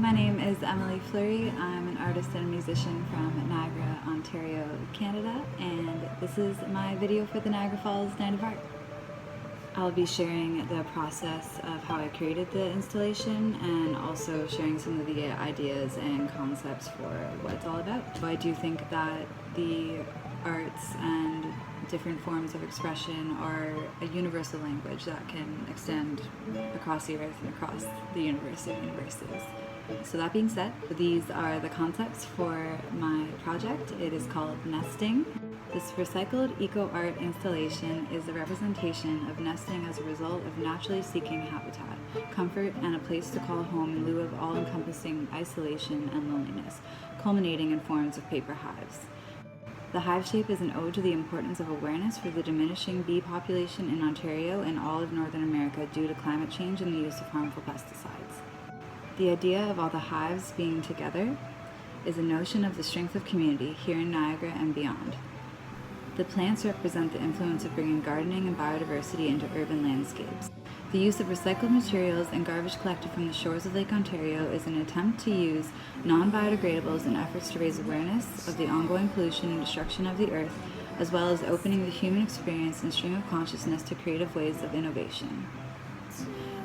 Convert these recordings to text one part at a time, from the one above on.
my name is Emily Fleury. I'm an artist and a musician from Niagara, Ontario, Canada, and this is my video for the Niagara Falls Night of Art. I'll be sharing the process of how I created the installation and also sharing some of the ideas and concepts for what it's all about. So I do think that the arts and different forms of expression are a universal language that can extend across the earth and across the universe of universes. So that being said, these are the concepts for my project. It is called Nesting. This recycled eco-art installation is a representation of nesting as a result of naturally seeking habitat, comfort, and a place to call home in lieu of all-encompassing isolation and loneliness, culminating in forms of paper hives. The hive shape is an ode to the importance of awareness for the diminishing bee population in Ontario and all of Northern America due to climate change and the use of harmful pesticides. The idea of all the hives being together is a notion of the strength of community here in Niagara and beyond. The plants represent the influence of bringing gardening and biodiversity into urban landscapes. The use of recycled materials and garbage collected from the shores of Lake Ontario is an attempt to use non-biodegradables in efforts to raise awareness of the ongoing pollution and destruction of the earth, as well as opening the human experience and stream of consciousness to creative ways of innovation.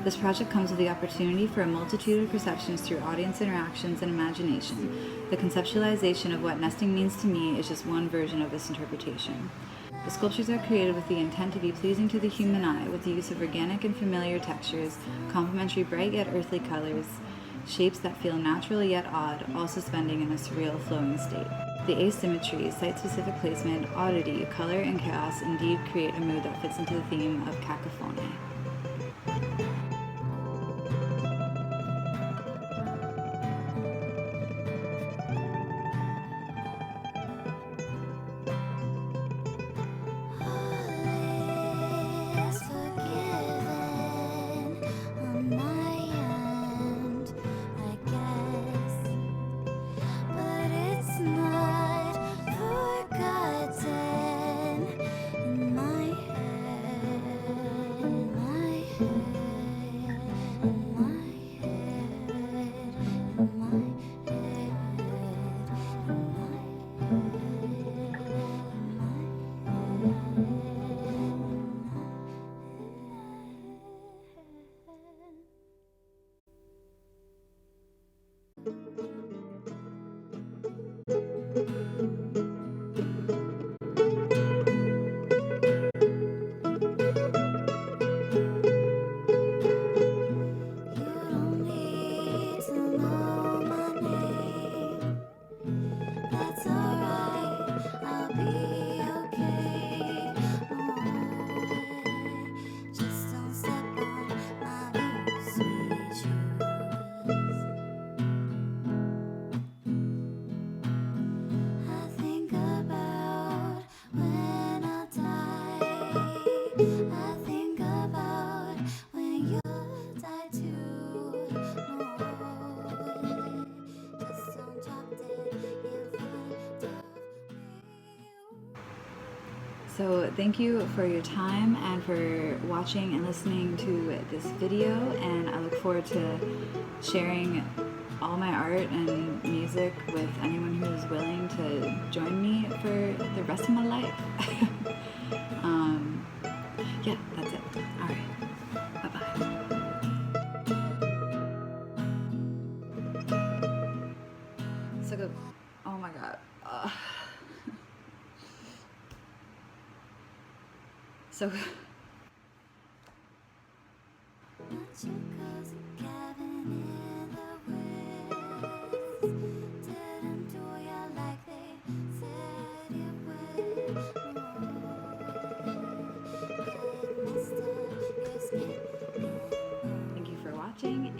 This project comes with the opportunity for a multitude of perceptions through audience interactions and imagination. The conceptualization of what nesting means to me is just one version of this interpretation. The sculptures are created with the intent to be pleasing to the human eye, with the use of organic and familiar textures, complementary bright yet earthly colors, shapes that feel natural yet odd, all suspending in a surreal flowing state. The asymmetry, site-specific placement, oddity, color, and chaos indeed create a mood that fits into the theme of cacophony. So thank you for your time and for watching and listening to this video, and I look forward to sharing all my art and music with anyone who is willing to join me for the rest of my life. Yeah, that's it. All right. Bye-bye. So good. Oh my God. So thank you for watching, and